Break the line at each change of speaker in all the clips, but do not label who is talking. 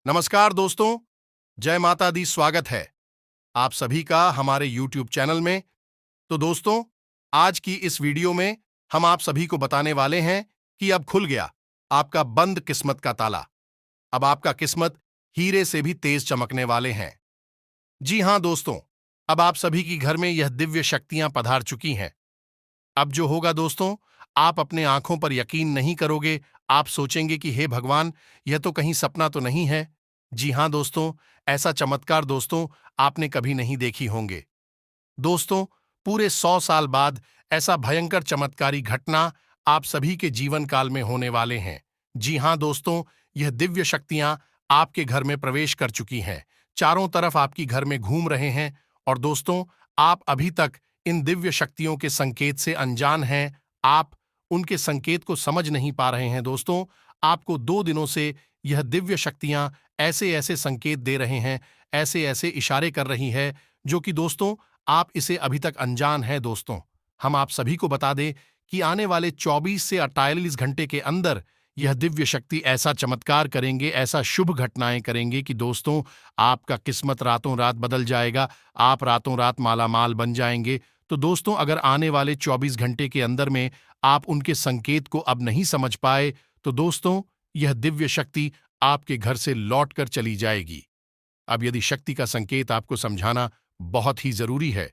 नमस्कार दोस्तों, जय माता दी। स्वागत है आप सभी का हमारे YouTube चैनल में। तो दोस्तों, आज की इस वीडियो में हम आप सभी को बताने वाले हैं कि अब खुल गया आपका बंद किस्मत का ताला। अब आपका किस्मत हीरे से भी तेज चमकने वाले हैं। जी हां दोस्तों, अब आप सभी की घर में यह दिव्य शक्तियां पधार चुकी हैं। अब जो होगा दोस्तों, आप अपने आंखों पर यकीन नहीं करोगे। आप सोचेंगे कि हे भगवान, यह तो कहीं सपना तो नहीं है। जी हां दोस्तों, ऐसा चमत्कार दोस्तों आपने कभी नहीं देखी होंगे। दोस्तों, पूरे 100 साल बाद ऐसा भयंकर चमत्कारी घटना आप सभी के जीवन काल में होने वाले हैं। जी हां दोस्तों, यह दिव्य शक्तियां आपके घर में प्रवेश कर चुकी हैं, चारों तरफ आपकी घर में घूम रहे हैं। और दोस्तों, आप अभी तक इन दिव्य शक्तियों के संकेत से अनजान हैं। आप उनके संकेत को समझ नहीं पा रहे हैं। दोस्तों, आपको 2 दिनों से यह दिव्य शक्तियां ऐसे ऐसे संकेत दे रहे हैं, ऐसे ऐसे इशारे कर रही है, जो कि दोस्तों आप इसे अभी तक अनजान है। दोस्तों, हम आप सभी को बता दें कि आने वाले 24 से 48 घंटे के अंदर यह दिव्य शक्ति ऐसा चमत्कार करेंगे, ऐसा शुभ घटनाएं करेंगे कि दोस्तों आपका किस्मत रातों रात बदल जाएगा। आप रातों रात मालामाल बन जाएंगे। तो दोस्तों, अगर आने वाले 24 घंटे के अंदर में आप उनके संकेत को अब नहीं समझ पाए, तो दोस्तों यह दिव्य शक्ति आपके घर से लौट कर चली जाएगी। अब यदि शक्ति का संकेत आपको समझाना बहुत ही जरूरी है।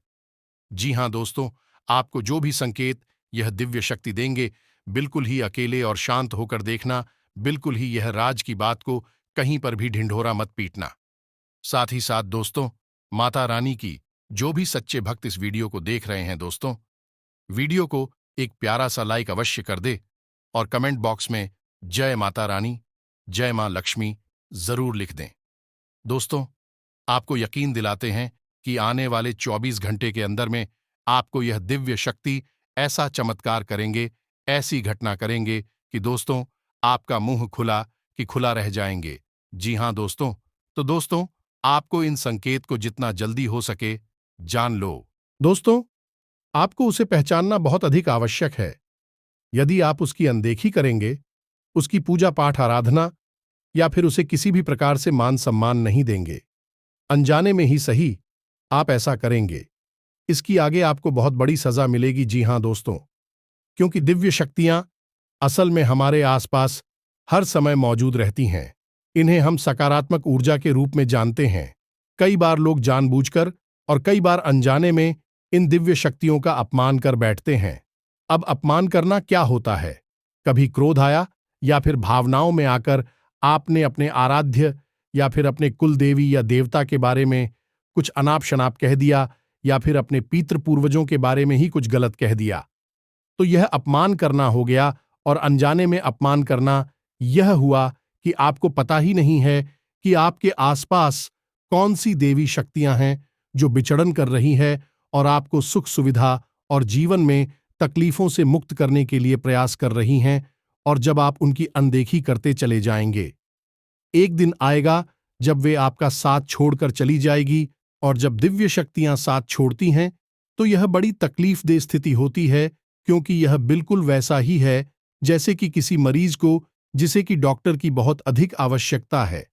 जी हां दोस्तों, आपको जो भी संकेत यह दिव्य शक्ति देंगे, बिल्कुल ही अकेले और शांत होकर देखना। बिल्कुल ही यह राज की बात को कहीं पर भी ढिंढोरा मत पीटना। साथ ही साथ दोस्तों, माता रानी की जो भी सच्चे भक्त इस वीडियो को देख रहे हैं, दोस्तों वीडियो को एक प्यारा सा लाइक अवश्य कर दे और कमेंट बॉक्स में जय माता रानी, जय मां लक्ष्मी जरूर लिख दें। दोस्तों, आपको यकीन दिलाते हैं कि आने वाले 24 घंटे के अंदर में आपको यह दिव्य शक्ति ऐसा चमत्कार करेंगे, ऐसी घटना करेंगे कि दोस्तों आपका मुंह खुला कि खुला रह जाएंगे। जी हां दोस्तों, तो दोस्तों आपको इन संकेत को जितना जल्दी हो सके जान लो। दोस्तों, आपको उसे पहचानना बहुत अधिक आवश्यक है। यदि आप उसकी अनदेखी करेंगे, उसकी पूजा पाठ आराधना या फिर उसे किसी भी प्रकार से मान सम्मान नहीं देंगे, अनजाने में ही सही आप ऐसा करेंगे, इसकी आगे आपको बहुत बड़ी सजा मिलेगी। जी हां दोस्तों, क्योंकि दिव्य शक्तियां असल में हमारे आसपास हर समय मौजूद रहती हैं। इन्हें हम सकारात्मक ऊर्जा के रूप में जानते हैं। कई बार लोग जानबूझकर और कई बार अनजाने में इन दिव्य शक्तियों का अपमान कर बैठते हैं। अब अपमान करना क्या होता है? कभी क्रोध आया या फिर भावनाओं में आकर आपने अपने आराध्य या फिर अपने कुल देवी या देवता के बारे में कुछ अनाप शनाप कह दिया, या फिर अपने पितृ पूर्वजों के बारे में ही कुछ गलत कह दिया, तो यह अपमान करना हो गया। और अनजाने में अपमान करना यह हुआ कि आपको पता ही नहीं है कि आपके आसपास कौन सी देवी शक्तियां हैं जो विचरण कर रही है और आपको सुख सुविधा और जीवन में तकलीफों से मुक्त करने के लिए प्रयास कर रही हैं। और जब आप उनकी अनदेखी करते चले जाएंगे, एक दिन आएगा जब वे आपका साथ छोड़कर चली जाएगी। और जब दिव्य शक्तियां साथ छोड़ती हैं, तो यह बड़ी तकलीफदेह स्थिति होती है, क्योंकि यह बिल्कुल वैसा ही है जैसे कि किसी मरीज को जिसे कि डॉक्टर की बहुत अधिक आवश्यकता है,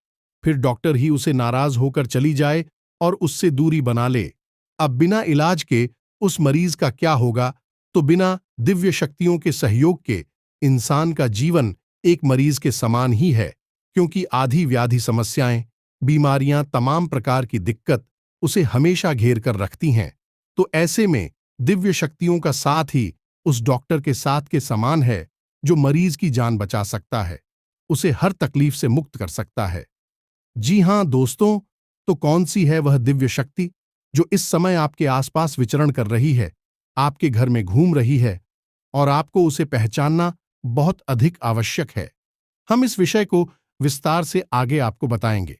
फिर डॉक्टर ही उसे नाराज होकर चली जाए और उससे दूरी बना ले। अब बिना इलाज के उस मरीज का क्या होगा? तो बिना दिव्य शक्तियों के सहयोग के इंसान का जीवन एक मरीज के समान ही है, क्योंकि आधी व्याधि समस्याएं, बीमारियां, तमाम प्रकार की दिक्कत उसे हमेशा घेर कर रखती हैं। तो ऐसे में दिव्य शक्तियों का साथ ही उस डॉक्टर के साथ के समान है जो मरीज की जान बचा सकता है, उसे हर तकलीफ से मुक्त कर सकता है। जी हां दोस्तों, तो कौन सी है वह दिव्य शक्ति जो इस समय आपके आसपास विचरण कर रही है, आपके घर में घूम रही है, और आपको उसे पहचानना बहुत अधिक आवश्यक है। हम इस विषय को विस्तार से आगे आपको बताएंगे।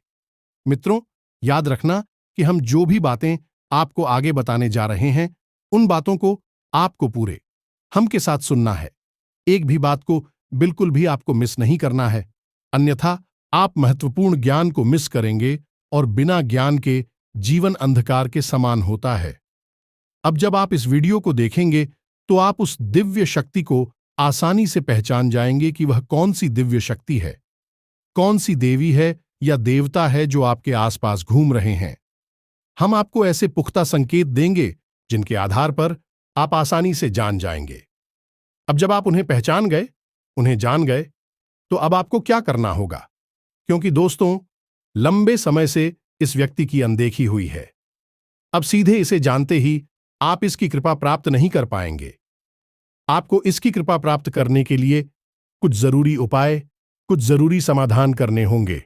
मित्रों, याद रखना कि हम जो भी बातें आपको आगे बताने जा रहे हैं, उन बातों को आपको पूरे हम के साथ सुनना है। एक भी बात को बिल्कुल भी आपको मिस नहीं करना है, अन्यथा आप महत्वपूर्ण ज्ञान को मिस करेंगे और बिना ज्ञान के जीवन अंधकार के समान होता है। अब जब आप इस वीडियो को देखेंगे, तो आप उस दिव्य शक्ति को आसानी से पहचान जाएंगे कि वह कौन सी दिव्य शक्ति है, कौन सी देवी है या देवता है जो आपके आसपास घूम रहे हैं। हम आपको ऐसे पुख्ता संकेत देंगे जिनके आधार पर आप आसानी से जान जाएंगे। अब जब आप उन्हें पहचान गए, उन्हें जान गए, तो अब आपको क्या करना होगा? क्योंकि दोस्तों, लंबे समय से इस व्यक्ति की अनदेखी हुई है। अब सीधे इसे जानते ही आप इसकी कृपा प्राप्त नहीं कर पाएंगे। आपको इसकी कृपा प्राप्त करने के लिए कुछ जरूरी उपाय, कुछ जरूरी समाधान करने होंगे,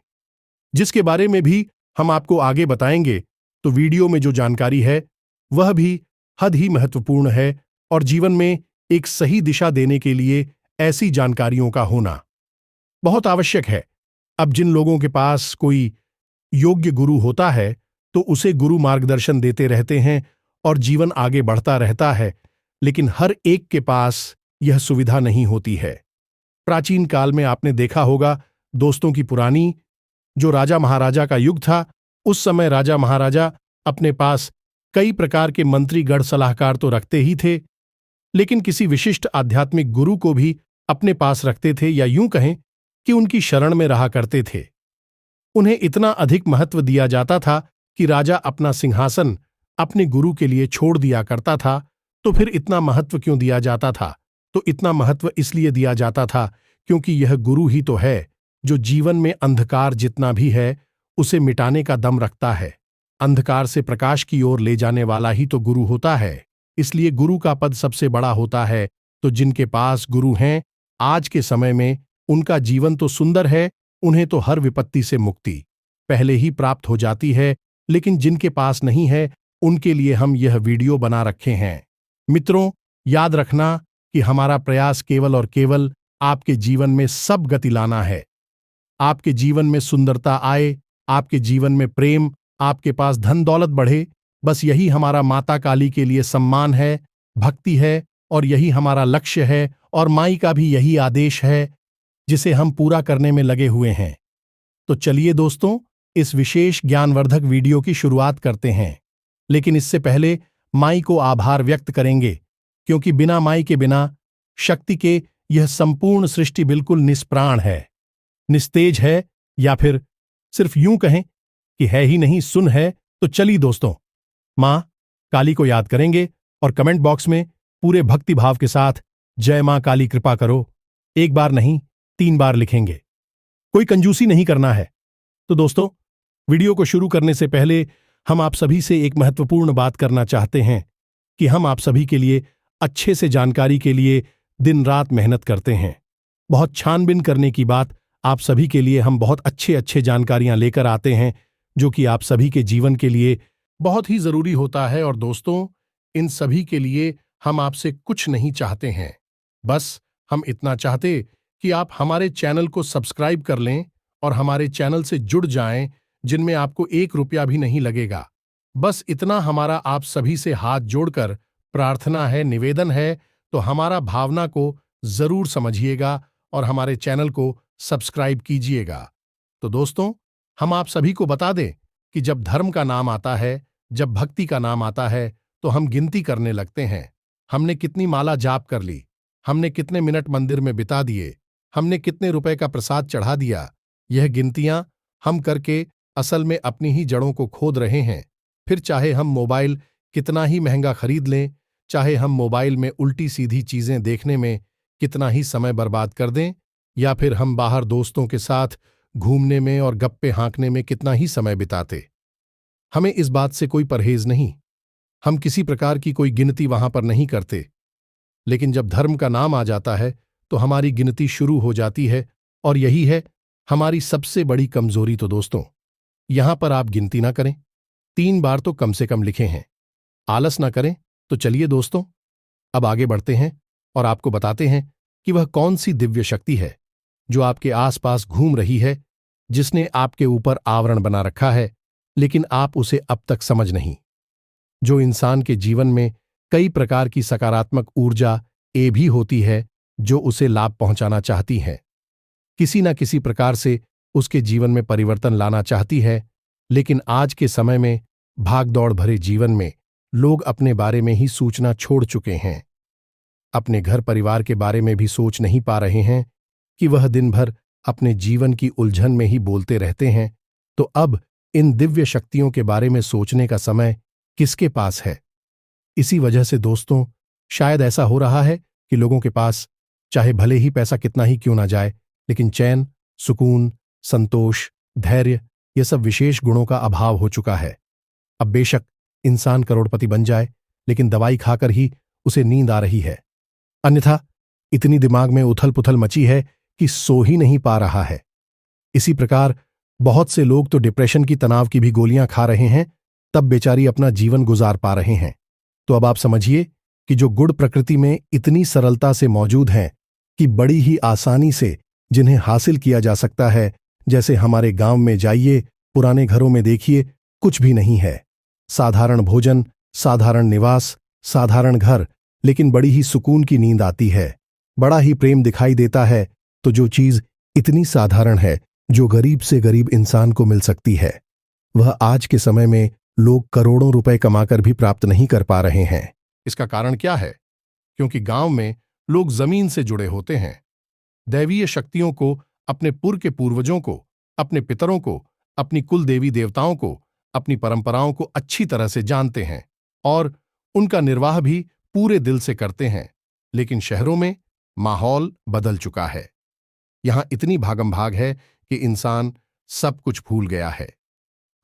जिसके बारे में भी हम आपको आगे बताएंगे। तो वीडियो में जो जानकारी है वह भी हद ही महत्वपूर्ण है और जीवन में एक सही दिशा देने के लिए ऐसी जानकारियों का होना बहुत आवश्यक है। अब जिन लोगों के पास कोई योग्य गुरु होता है तो उसे गुरु मार्गदर्शन देते रहते हैं और जीवन आगे बढ़ता रहता है, लेकिन हर एक के पास यह सुविधा नहीं होती है। प्राचीन काल में आपने देखा होगा दोस्तों की पुरानी जो राजा महाराजा का युग था, उस समय राजा महाराजा अपने पास कई प्रकार के मंत्रीगण सलाहकार तो रखते ही थे, लेकिन किसी विशिष्ट आध्यात्मिक गुरु को भी अपने पास रखते थे, या यूं कहें कि उनकी शरण में रहा करते थे। उन्हें इतना अधिक महत्व दिया जाता था कि राजा अपना सिंहासन अपने गुरु के लिए छोड़ दिया करता था। तो फिर इतना महत्व क्यों दिया जाता था? तो इतना महत्व इसलिए दिया जाता था क्योंकि यह गुरु ही तो है जो जीवन में अंधकार जितना भी है उसे मिटाने का दम रखता है। अंधकार से प्रकाश की ओर ले जाने वाला ही तो गुरु होता है। इसलिए गुरु का पद सबसे बड़ा होता है। तो जिनके पास गुरु हैं, आज के समय में उनका जीवन तो सुंदर है, उन्हें तो हर विपत्ति से मुक्ति पहले ही प्राप्त हो जाती है। लेकिन जिनके पास नहीं है, उनके लिए हम यह वीडियो बना रखे हैं। मित्रों, याद रखना कि हमारा प्रयास केवल और केवल आपके जीवन में सब गति लाना है। आपके जीवन में सुंदरता आए, आपके जीवन में प्रेम, आपके पास धन दौलत बढ़े, बस यही हमारा माता काली के लिए सम्मान है, भक्ति है, और यही हमारा लक्ष्य है। और माई का भी यही आदेश है जिसे हम पूरा करने में लगे हुए हैं। तो चलिए दोस्तों, इस विशेष ज्ञानवर्धक वीडियो की शुरुआत करते हैं। लेकिन इससे पहले माई को आभार व्यक्त करेंगे, क्योंकि बिना माई के, बिना शक्ति के यह संपूर्ण सृष्टि बिल्कुल निष्प्राण है, निस्तेज है, या फिर सिर्फ यूं कहें कि है ही नहीं, सुन है। तो चलिए दोस्तों, मां काली को याद करेंगे और कमेंट बॉक्स में पूरे भक्ति भाव के साथ जय मां काली कृपा करो एक बार नहीं 3 बार लिखेंगे। कोई कंजूसी नहीं करना है। तो दोस्तों, वीडियो को शुरू करने से पहले हम आप सभी से एक महत्वपूर्ण बात करना चाहते हैं कि हम आप सभी के लिए अच्छे से जानकारी के लिए दिन रात मेहनत करते हैं। बहुत छानबीन करने की बात, आप सभी के लिए हम बहुत अच्छे जानकारियां लेकर आते हैं जो कि आप सभी के जीवन के लिए बहुत ही जरूरी होता है। और दोस्तों, इन सभी के लिए हम आपसे कुछ नहीं चाहते हैं, बस हम इतना चाहते कि आप हमारे चैनल को सब्सक्राइब कर लें और हमारे चैनल से जुड़ जाएं, जिनमें आपको 1 रुपया भी नहीं लगेगा। बस इतना हमारा आप सभी से हाथ जोड़कर प्रार्थना है, निवेदन है। तो हमारा भावना को जरूर समझिएगा और हमारे चैनल को सब्सक्राइब कीजिएगा। तो दोस्तों, हम आप सभी को बता दें कि जब धर्म का नाम आता है, जब भक्ति का नाम आता है, तो हम गिनती करने लगते हैं। हमने कितनी माला जाप कर ली, हमने कितने मिनट मंदिर में बिता दिए, हमने कितने रुपए का प्रसाद चढ़ा दिया। यह गिनतियां हम करके असल में अपनी ही जड़ों को खोद रहे हैं। फिर चाहे हम मोबाइल कितना ही महंगा खरीद लें, चाहे हम मोबाइल में उल्टी सीधी चीजें देखने में कितना ही समय बर्बाद कर दें, या फिर हम बाहर दोस्तों के साथ घूमने में और गप्पे हाँकने में कितना ही समय बिताते, हमें इस बात से कोई परहेज नहीं। हम किसी प्रकार की कोई गिनती वहां पर नहीं करते। लेकिन जब धर्म का नाम आ जाता है तो हमारी गिनती शुरू हो जाती है, और यही है हमारी सबसे बड़ी कमजोरी। तो दोस्तों, यहां पर आप गिनती ना करें, 3 बार तो कम से कम लिखे हैं, आलस ना करें। तो चलिए दोस्तों, अब आगे बढ़ते हैं और आपको बताते हैं कि वह कौन सी दिव्य शक्ति है जो आपके आसपास घूम रही है, जिसने आपके ऊपर आवरण बना रखा है, लेकिन आप उसे अब तक समझ नहीं। जो इंसान के जीवन में कई प्रकार की सकारात्मक ऊर्जा ए भी होती है जो उसे लाभ पहुंचाना चाहती है, किसी न किसी प्रकार से उसके जीवन में परिवर्तन लाना चाहती है। लेकिन आज के समय में भागदौड़ भरे जीवन में लोग अपने बारे में ही सोचना छोड़ चुके हैं, अपने घर परिवार के बारे में भी सोच नहीं पा रहे हैं कि वह दिन भर अपने जीवन की उलझन में ही बोलते रहते हैं तो अब इन दिव्य शक्तियों के बारे में सोचने का समय किसके पास है? इसी वजह से दोस्तों, शायद ऐसा हो रहा है कि लोगों के पास चाहे भले ही पैसा कितना ही क्यों ना जाए, लेकिन चैन, सुकून, संतोष, धैर्य, ये सब विशेष गुणों का अभाव हो चुका है। अब बेशक इंसान करोड़पति बन जाए, लेकिन दवाई खाकर ही उसे नींद आ रही है। अन्यथा इतनी दिमाग में उथल पुथल मची है कि सो ही नहीं पा रहा है। इसी प्रकार बहुत से लोग तो डिप्रेशन की, तनाव की भी गोलियां खा रहे हैं, तब बेचारी अपना जीवन गुजार पा रहे हैं। तो अब आप समझिए कि जो गुण प्रकृति में इतनी सरलता से मौजूद हैं कि बड़ी ही आसानी से जिन्हें हासिल किया जा सकता है, जैसे हमारे गांव में जाइए, पुराने घरों में देखिए, कुछ भी नहीं है। साधारण भोजन, साधारण निवास, साधारण घर, लेकिन बड़ी ही सुकून की नींद आती है। बड़ा ही प्रेम दिखाई देता है। तो जो चीज इतनी साधारण है, जो गरीब से गरीब इंसान को मिल सकती है, वह आज के समय में लोग करोड़ों रुपए कमाकर भी प्राप्त नहीं कर पा रहे हैं। इसका कारण क्या है? क्योंकि गांव में लोग जमीन से जुड़े होते हैं। दैवीय शक्तियों को, अपने के पूर्वजों को, अपने पितरों को, अपनी कुल देवी देवताओं को, अपनी परंपराओं को अच्छी तरह से जानते हैं और उनका निर्वाह भी पूरे दिल से करते हैं। लेकिन शहरों में माहौल बदल चुका है। यहां इतनी भागम भाग है कि इंसान सब कुछ भूल गया है।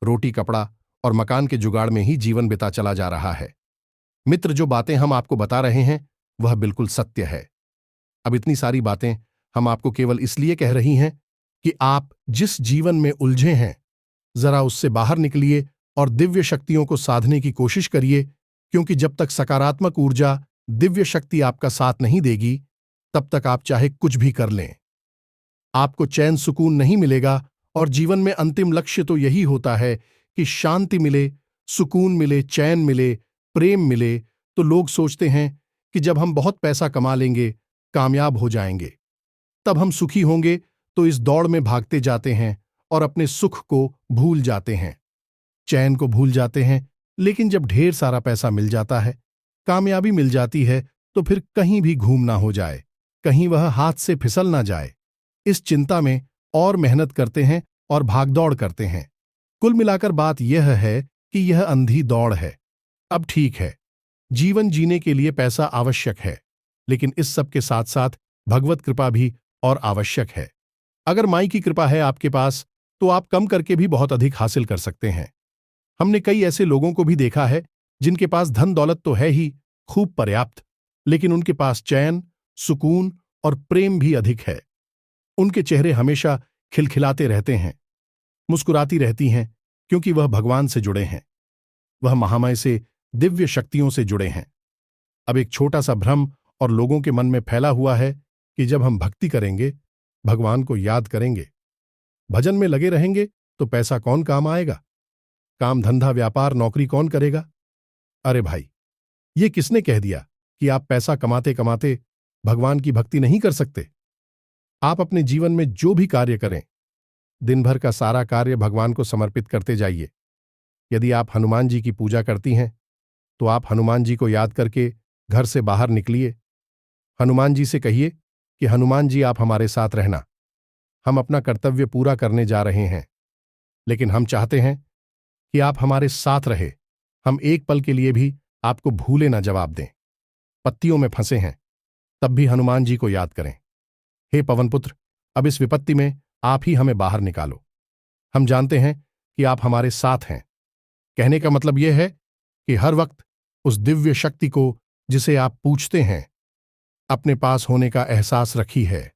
रोटी, कपड़ा और मकान के जुगाड़ में ही जीवन बिता चला जा रहा है। मित्र, जो बातें हम आपको बता रहे हैं वह बिल्कुल सत्य है। अब इतनी सारी बातें हम आपको केवल इसलिए कह रही हैं कि आप जिस जीवन में उलझे हैं, जरा उससे बाहर निकलिए और दिव्य शक्तियों को साधने की कोशिश करिए, क्योंकि जब तक सकारात्मक ऊर्जा, दिव्य शक्ति आपका साथ नहीं देगी, तब तक आप चाहे कुछ भी कर लें, आपको चैन सुकून नहीं मिलेगा। और जीवन में अंतिम लक्ष्य तो यही होता है कि शांति मिले, सुकून मिले, चैन मिले, प्रेम मिले। तो लोग सोचते हैं कि जब हम बहुत पैसा कमा लेंगे, कामयाब हो जाएंगे, तब हम सुखी होंगे। तो इस दौड़ में भागते जाते हैं और अपने सुख को भूल जाते हैं, चैन को भूल जाते हैं। लेकिन जब ढेर सारा पैसा मिल जाता है, कामयाबी मिल जाती है, तो फिर कहीं भी घूम ना हो जाए, कहीं वह हाथ से फिसल ना जाए, इस चिंता में और मेहनत करते हैं और भागदौड़ करते हैं। कुल मिलाकर बात यह है कि यह अंधी दौड़ है। अब ठीक है, जीवन जीने के लिए पैसा आवश्यक है, लेकिन इस सब के साथ साथ भगवत कृपा भी और आवश्यक है। अगर माई की कृपा है आपके पास, तो आप कम करके भी बहुत अधिक हासिल कर सकते हैं। हमने कई ऐसे लोगों को भी देखा है जिनके पास धन दौलत तो है ही खूब पर्याप्त, लेकिन उनके पास चैन, सुकून और प्रेम भी अधिक है। उनके चेहरे हमेशा खिलखिलाते रहते हैं, मुस्कुराती रहती हैं, क्योंकि वह भगवान से जुड़े हैं, वह महामय से, दिव्य शक्तियों से जुड़े हैं। अब एक छोटा सा भ्रम और लोगों के मन में फैला हुआ है कि जब हम भक्ति करेंगे, भगवान को याद करेंगे, भजन में लगे रहेंगे, तो पैसा कौन काम आएगा, काम धंधा व्यापार नौकरी कौन करेगा। अरे भाई, ये किसने कह दिया कि आप पैसा कमाते कमाते भगवान की भक्ति नहीं कर सकते? आप अपने जीवन में जो भी कार्य करें, दिन भर का सारा कार्य भगवान को समर्पित करते जाइए। यदि आप हनुमान जी की पूजा करती हैं, तो आप हनुमान जी को याद करके घर से बाहर निकलिए। हनुमान जी से कहिए कि हनुमान जी, आप हमारे साथ रहना, हम अपना कर्तव्य पूरा करने जा रहे हैं, लेकिन हम चाहते हैं कि आप हमारे साथ रहे। हम एक पल के लिए भी आपको भूले ना जवाब दें। पत्तियों में फंसे हैं, तब भी हनुमान जी को याद करें। हे पवनपुत्र, अब इस विपत्ति में आप ही हमें बाहर निकालो। हम जानते हैं कि आप हमारे साथ हैं। कहने का मतलब यह है कि हर वक्त उस दिव्य शक्ति को, जिसे आप पूछते हैं, अपने पास होने का एहसास रखी है।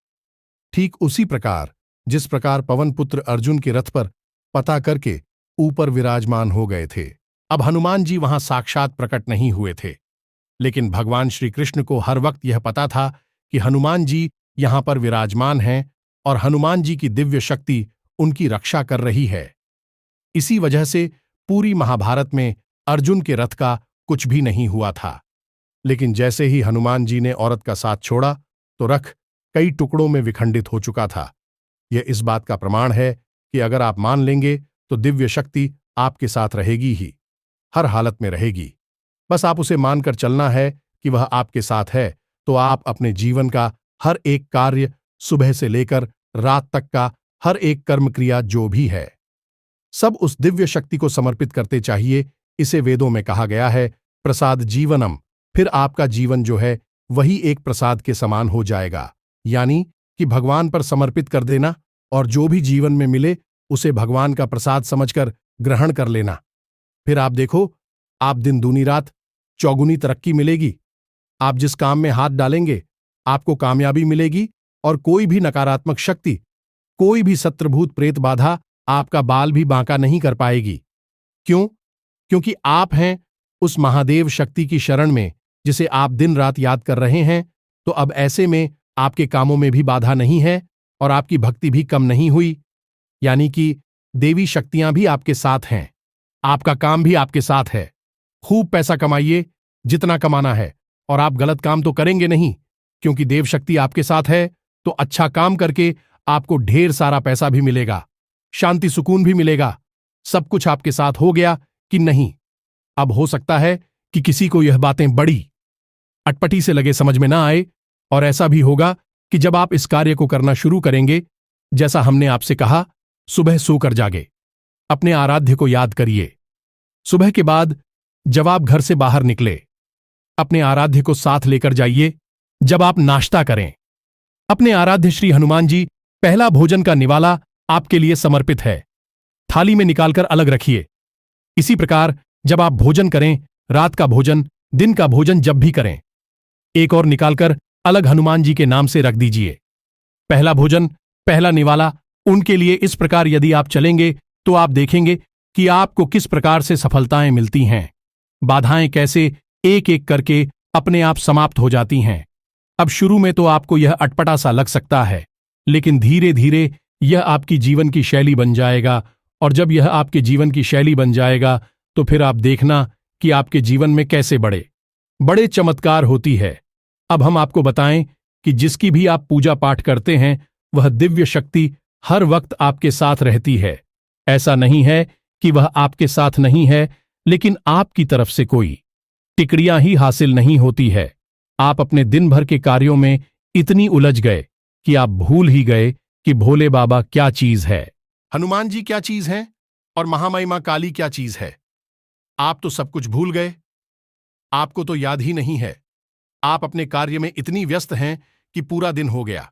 ठीक उसी प्रकार जिस प्रकार पवनपुत्र अर्जुन के रथ पर पता करके ऊपर विराजमान हो गए थे। अब हनुमान जी वहां साक्षात प्रकट नहीं हुए थे, लेकिन भगवान श्री कृष्ण को हर वक्त यह पता था कि हनुमान जी यहां पर विराजमान हैं और हनुमान जी की दिव्य शक्ति उनकी रक्षा कर रही है। इसी वजह से पूरी महाभारत में अर्जुन के रथ का कुछ भी नहीं हुआ था। लेकिन जैसे ही हनुमान जी ने औरत का साथ छोड़ा, तो रथ कई टुकड़ों में विखंडित हो चुका था। यह इस बात का प्रमाण है कि अगर आप मान लेंगे, तो दिव्य शक्ति आपके साथ रहेगी ही, हर हालत में रहेगी। बस आप उसे मानकर चलना है कि वह आपके साथ है, तो आप अपने जीवन का हर एक कार्य, सुबह से लेकर रात तक का हर एक कर्म क्रिया जो भी है, सब उस दिव्य शक्ति को समर्पित करते चाहिए। इसे वेदों में कहा गया है प्रसाद जीवनम। फिर आपका जीवन जो है वही एक प्रसाद के समान हो जाएगा, यानी कि भगवान पर समर्पित कर देना और जो भी जीवन में मिले उसे भगवान का प्रसाद समझकर ग्रहण कर लेना। फिर आप देखो, आप दिन दूनी रात चौगुनी तरक्की मिलेगी। आप जिस काम में हाथ डालेंगे आपको कामयाबी मिलेगी और कोई भी नकारात्मक शक्ति, कोई भी शत्रुभूत प्रेत बाधा आपका बाल भी बांका नहीं कर पाएगी। क्यों? क्योंकि आप हैं उस महादेव शक्ति की शरण में जिसे आप दिन रात याद कर रहे हैं। तो अब ऐसे में आपके कामों में भी बाधा नहीं है और आपकी भक्ति भी कम नहीं हुई, यानी कि देवी शक्तियां भी आपके साथ हैं, आपका काम भी आपके साथ है। खूब पैसा कमाइए जितना कमाना है, और आप गलत काम तो करेंगे नहीं, क्योंकि देव शक्ति आपके साथ है। तो अच्छा काम करके आपको ढेर सारा पैसा भी मिलेगा, शांति सुकून भी मिलेगा। सब कुछ आपके साथ हो गया कि नहीं? अब हो सकता है कि किसी को यह बातें बड़ी अटपटी से लगे, समझ में ना आए, और ऐसा भी होगा कि जब आप इस कार्य को करना शुरू करेंगे, जैसा हमने आपसे कहा, सुबह सोकर जागे, अपने आराध्य को याद करिए। सुबह के बाद जब आप घर से बाहर निकले, अपने आराध्य को साथ लेकर जाइए। जब आप नाश्ता करें, अपने आराध्य श्री हनुमान जी पहला भोजन का निवाला आपके लिए समर्पित है, थाली में निकालकर अलग रखिए। इसी प्रकार जब आप भोजन करें, रात का भोजन, दिन का भोजन जब भी करें, एक और निकालकर अलग हनुमान जी के नाम से रख दीजिए। पहला भोजन, पहला निवाला उनके लिए। इस प्रकार यदि आप चलेंगे तो आप देखेंगे कि आपको किस प्रकार से सफलताएं मिलती हैं, बाधाएं कैसे एक एक करके अपने आप समाप्त हो जाती हैं। अब शुरू में तो आपको यह अटपटा सा लग सकता है, लेकिन धीरे धीरे यह आपकी जीवन की शैली बन जाएगा, और जब यह आपके जीवन की शैली बन जाएगा तो फिर आप देखना कि आपके जीवन में कैसे बड़े बड़े चमत्कार होती है। अब हम आपको बताएं कि जिसकी भी आप पूजा पाठ करते हैं वह दिव्य शक्ति हर वक्त आपके साथ रहती है। ऐसा नहीं है कि वह आपके साथ नहीं है, लेकिन आपकी तरफ से कोई टिकड़ियां ही हासिल नहीं होती है। आप अपने दिन भर के कार्यों में इतनी उलझ गए कि आप भूल ही गए कि भोले बाबा क्या चीज है, हनुमान जी क्या चीज है, और महामहिमा काली क्या चीज है। आप तो सब कुछ भूल गए, आपको तो याद ही नहीं है। आप अपने कार्य में इतनी व्यस्त हैं कि पूरा दिन हो गया,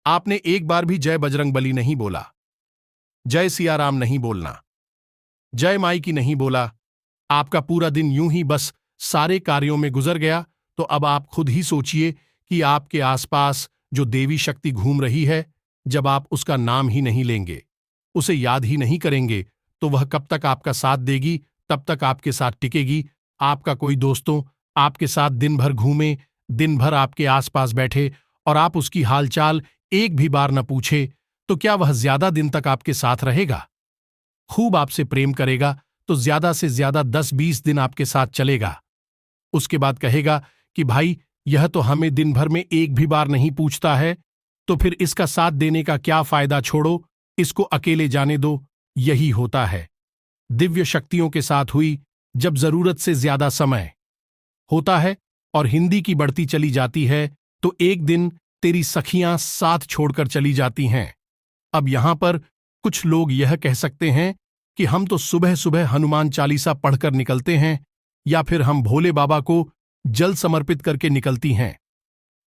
आपने एक बार भी जय बजरंगबली नहीं बोला, जय सियाराम नहीं बोलना, जय माई की नहीं बोला। आपका पूरा दिन यूं ही बस सारे कार्यों में गुजर गया। तो अब आप खुद ही सोचिए कि आपके आसपास जो देवी शक्ति घूम रही है, जब आप उसका नाम ही नहीं लेंगे, उसे याद ही नहीं करेंगे, तो वह कब तक आपका साथ देगी, तब तक आपके साथ टिकेगी। आपका कोई दोस्तों आपके साथ दिन भर घूमे, दिन भर आपके आसपास बैठे, और आप उसकी हालचाल एक भी बार न पूछे, तो क्या वह ज्यादा दिन तक आपके साथ रहेगा? खूब आपसे प्रेम करेगा तो ज्यादा से ज्यादा 10-20 दिन आपके साथ चलेगा। उसके बाद कहेगा कि भाई यह तो हमें दिन भर में एक भी बार नहीं पूछता है, तो फिर इसका साथ देने का क्या फायदा, छोड़ो, इसको अकेले जाने दो। यही होता है दिव्य शक्तियों के साथ हुई जब जरूरत से ज्यादा समय होता है और हिंदी की बढ़ती चली जाती है, तो एक दिन तेरी सखियां साथ छोड़कर चली जाती हैं। अब यहां पर कुछ लोग यह कह सकते हैं कि हम तो सुबह सुबह हनुमान चालीसा पढ़कर निकलते हैं, या फिर हम भोले बाबा को जल समर्पित करके निकलती हैं,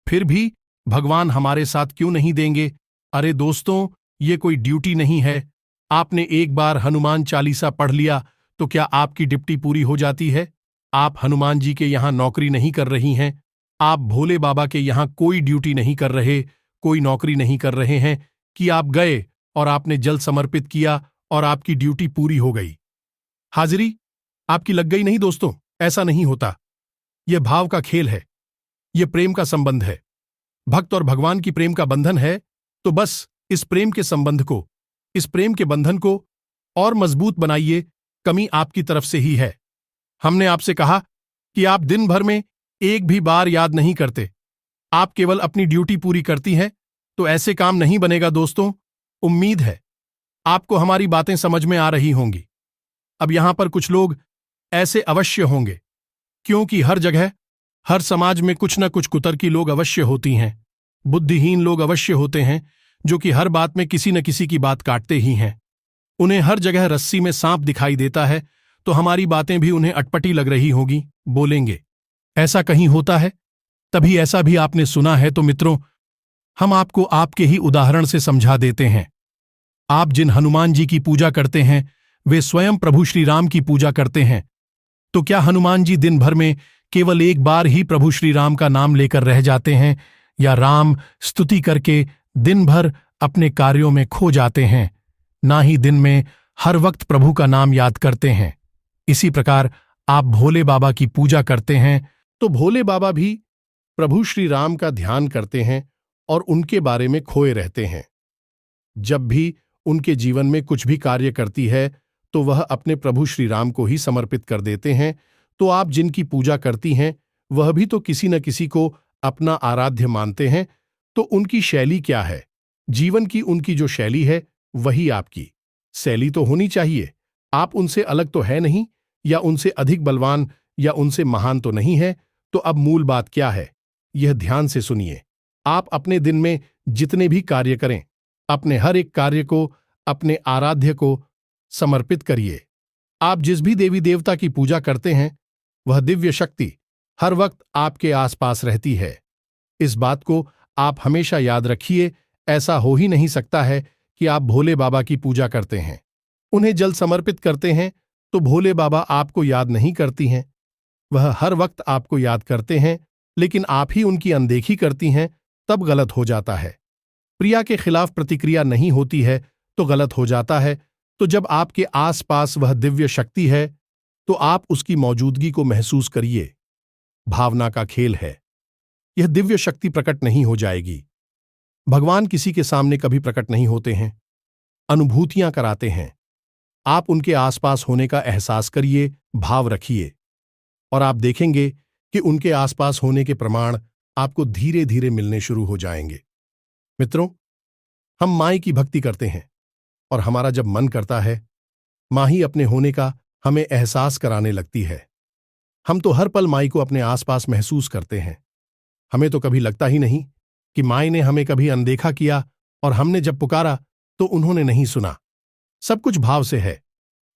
फिर भी भगवान हमारे साथ क्यों नहीं देंगे? अरे दोस्तों, ये कोई ड्यूटी नहीं है। आपने एक बार हनुमान चालीसा पढ़ लिया तो क्या आपकी ड्यूटी पूरी हो जाती है? आप हनुमान जी के यहां नौकरी नहीं कर रही हैं, आप भोले बाबा के यहां कोई ड्यूटी नहीं कर रहे, कोई नौकरी नहीं कर रहे हैं कि आप गए और आपने जल समर्पित किया और आपकी ड्यूटी पूरी हो गई, हाजिरी आपकी लग गई। नहीं दोस्तों, ऐसा नहीं होता। यह भाव का खेल है, यह प्रेम का संबंध है, भक्त और भगवान की प्रेम का बंधन है। तो बस इस प्रेम के संबंध को, इस प्रेम के बंधन को और मजबूत बनाइए। कमी आपकी तरफ से ही है। हमने आपसे कहा कि आप दिन भर में एक भी बार याद नहीं करते, आप केवल अपनी ड्यूटी पूरी करती हैं, तो ऐसे काम नहीं बनेगा दोस्तों। उम्मीद है आपको हमारी बातें समझ में आ रही होंगी। अब यहां पर कुछ लोग ऐसे अवश्य होंगे, क्योंकि हर जगह, हर समाज में कुछ न कुछ कुतर्की लोग अवश्य होती हैं, बुद्धिहीन लोग अवश्य होते हैं, जो कि हर बात में किसी न किसी की बात काटते ही हैं। उन्हें हर जगह रस्सी में सांप दिखाई देता है, तो हमारी बातें भी उन्हें अटपटी लग रही होगी। बोलेंगे, ऐसा कहीं होता है? तभी ऐसा भी आपने सुना है तो मित्रों, हम आपको आपके ही उदाहरण से समझा देते हैं। आप जिन हनुमान जी की पूजा करते हैं, वे स्वयं प्रभु श्री राम की पूजा करते हैं। तो क्या हनुमान जी दिन भर में केवल एक बार ही प्रभु श्री राम का नाम लेकर रह जाते हैं, या राम स्तुति करके दिन भर अपने कार्यों में खो जाते हैं? ना ही दिन में हर वक्त प्रभु का नाम याद करते हैं। इसी प्रकार आप भोले बाबा की पूजा करते हैं, तो भोले बाबा भी प्रभु श्री राम का ध्यान करते हैं और उनके बारे में खोए रहते हैं। जब भी उनके जीवन में कुछ भी कार्य करती है, तो वह अपने प्रभु श्री राम को ही समर्पित कर देते हैं। तो आप जिनकी पूजा करती हैं, वह भी तो किसी न किसी को अपना आराध्य मानते हैं। तो उनकी शैली क्या है? जीवन की उनकी जो शैली है, वही आपकी शैली तो होनी चाहिए। आप उनसे अलग तो है नहीं, या उनसे अधिक बलवान या उनसे महान तो नहीं है। तो अब मूल बात क्या है, यह ध्यान से सुनिए। आप अपने दिन में जितने भी कार्य करें, अपने हर एक कार्य को अपने आराध्य को समर्पित करिए। आप जिस भी देवी देवता की पूजा करते हैं, वह दिव्य शक्ति हर वक्त आपके आसपास रहती है। इस बात को आप हमेशा याद रखिए। ऐसा हो ही नहीं सकता है कि आप भोले बाबा की पूजा करते हैं, उन्हें जल समर्पित करते हैं, तो भोले बाबा आपको याद नहीं करती हैं। वह हर वक्त आपको याद करते हैं, लेकिन आप ही उनकी अनदेखी करती हैं, तब गलत हो जाता है। प्रिया के खिलाफ प्रतिक्रिया नहीं होती है तो गलत हो जाता है। तो जब आपके आसपास वह दिव्य शक्ति है, तो आप उसकी मौजूदगी को महसूस करिए। भावना का खेल है, यह दिव्य शक्ति प्रकट नहीं हो जाएगी। भगवान किसी के सामने कभी प्रकट नहीं होते हैं, अनुभूतियां कराते हैं। आप उनके आसपास होने का एहसास करिए, भाव रखिए, और आप देखेंगे कि उनके आसपास होने के प्रमाण आपको धीरे धीरे मिलने शुरू हो जाएंगे। मित्रों, हम माई की भक्ति करते हैं, और हमारा जब मन करता है, माँ ही अपने होने का हमें एहसास कराने लगती है। हम तो हर पल माई को अपने आसपास महसूस करते हैं। हमें तो कभी लगता ही नहीं कि माई ने हमें कभी अनदेखा किया, और हमने जब पुकारा तो उन्होंने नहीं सुना। सब कुछ भाव से है।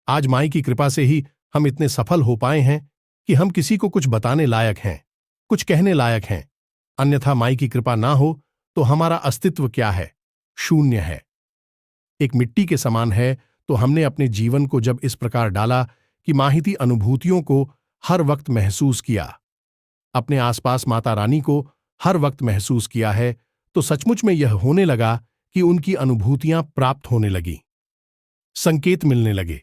आज माई की कृपा से ही हम इतने सफल हो पाए हैं कि हम किसी को कुछ बताने लायक हैं, कुछ कहने लायक हैं। अन्यथा माई की कृपा ना हो तो हमारा अस्तित्व क्या है? शून्य है, एक मिट्टी के समान है। तो हमने अपने जीवन को जब इस प्रकार डाला कि माहिती अनुभूतियों को हर वक्त महसूस किया, अपने आसपास माता रानी को हर वक्त महसूस किया है, तो सचमुच में यह होने लगा कि उनकी अनुभूतियां प्राप्त होने लगी, संकेत मिलने लगे।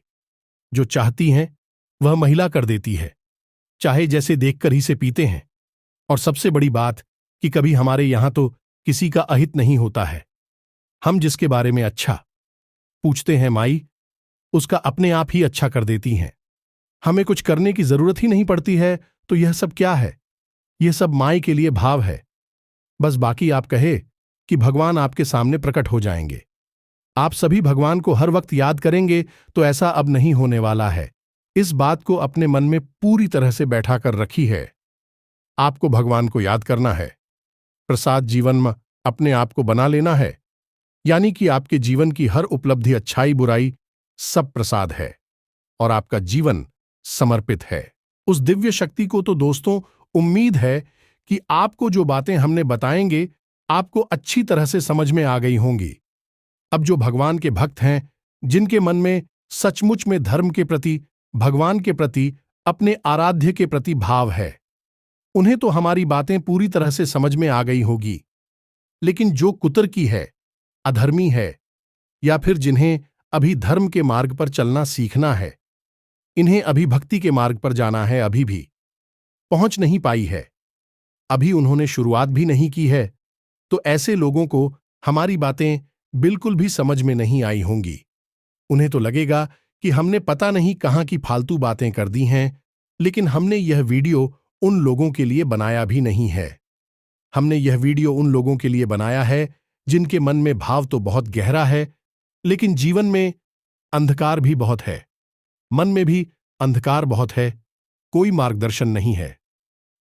जो चाहती हैं वह महिला कर देती है, चाहे जैसे देखकर ही से पीते हैं। और सबसे बड़ी बात कि कभी हमारे यहां तो किसी का अहित नहीं होता है। हम जिसके बारे में अच्छा पूछते हैं, माई उसका अपने आप ही अच्छा कर देती हैं। हमें कुछ करने की जरूरत ही नहीं पड़ती है। तो यह सब क्या है? यह सब माई के लिए भाव है। बस बाकी आप कहे कि भगवान आपके सामने प्रकट हो जाएंगे। आप सभी भगवान को हर वक्त याद करेंगे, तो ऐसा अब नहीं होने वाला है। इस बात को अपने मन में पूरी तरह से बैठा कर रखी है। आपको भगवान को याद करना है, प्रसाद जीवन में अपने आप को बना लेना है, यानी कि आपके जीवन की हर उपलब्धि, अच्छाई बुराई सब प्रसाद है, और आपका जीवन समर्पित है उस दिव्य शक्ति को। तो दोस्तों, उम्मीद है कि आपको जो बातें हमने बताएंगे आपको अच्छी तरह से समझ में आ गई होंगी। अब जो भगवान के भक्त हैं, जिनके मन में सचमुच में धर्म के प्रति, भगवान के प्रति, अपने आराध्य के प्रति भाव है, उन्हें तो हमारी बातें पूरी तरह से समझ में आ गई होगी। लेकिन जो कुतर्की है, अधर्मी है, या फिर जिन्हें अभी धर्म के मार्ग पर चलना सीखना है, इन्हें अभी भक्ति के मार्ग पर जाना है, अभी भी पहुंच नहीं पाई है, अभी उन्होंने शुरुआत भी नहीं की है, तो ऐसे लोगों को हमारी बातें बिल्कुल भी समझ में नहीं आई होंगी। उन्हें तो लगेगा कि हमने पता नहीं कहां की फालतू बातें कर दी हैं। लेकिन हमने यह वीडियो उन लोगों के लिए बनाया भी नहीं है। हमने यह वीडियो उन लोगों के लिए बनाया है जिनके मन में भाव तो बहुत गहरा है, लेकिन जीवन में अंधकार भी बहुत है, मन में भी अंधकार बहुत है, कोई मार्गदर्शन नहीं है।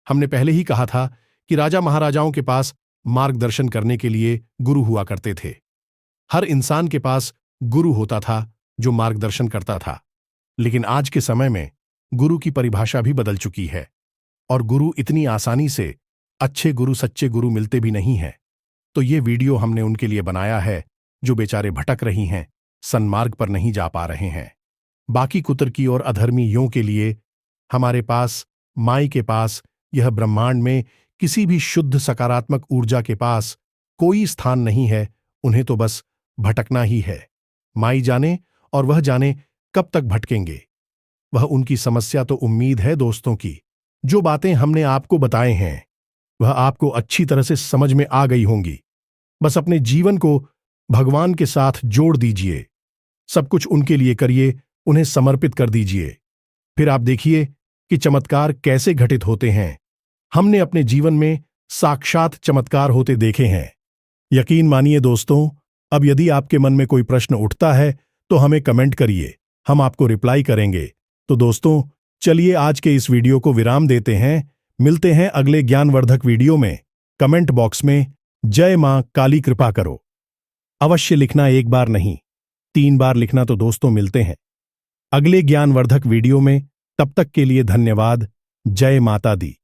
हमने पहले ही कहा था कि राजा महाराजाओं के पास मार्गदर्शन करने के लिए गुरु हुआ करते थे। हर इंसान के पास गुरु होता था, जो मार्गदर्शन करता था। लेकिन आज के समय में गुरु की परिभाषा भी बदल चुकी है और गुरु इतनी आसानी से अच्छे गुरु, सच्चे गुरु मिलते भी नहीं हैं। तो ये वीडियो हमने उनके लिए बनाया है जो बेचारे भटक रही हैं, सन्मार्ग पर नहीं जा पा रहे हैं। बाकी कुतर्की और अधर्मियों के लिए हमारे पास, माई के पास, यह ब्रह्मांड में किसी भी शुद्ध सकारात्मक ऊर्जा के पास कोई स्थान नहीं है। उन्हें तो बस भटकना ही है। माई जाने और वह जाने कब तक भटकेंगे। वह उनकी समस्या तो उम्मीद है दोस्तों की जो बातें हमने आपको बताए हैं वह आपको अच्छी तरह से समझ में आ गई होंगी। बस अपने जीवन को भगवान के साथ जोड़ दीजिए, सब कुछ उनके लिए करिए, उन्हें समर्पित कर दीजिए। फिर आप देखिए कि चमत्कार कैसे घटित होते हैं। हमने अपने जीवन में साक्षात चमत्कार होते देखे हैं। यकीन मानिए दोस्तों, अब यदि आपके मन में कोई प्रश्न उठता है तो हमें कमेंट करिए, हम आपको रिप्लाई करेंगे। तो दोस्तों चलिए आज के इस वीडियो को विराम देते हैं। मिलते हैं अगले ज्ञानवर्धक वीडियो में। कमेंट बॉक्स में जय मां काली कृपा करो अवश्य लिखना, एक बार नहीं 3 बार लिखना। तो दोस्तों मिलते हैं अगले ज्ञानवर्धक वीडियो में, तब तक के लिए धन्यवाद। जय माता दी।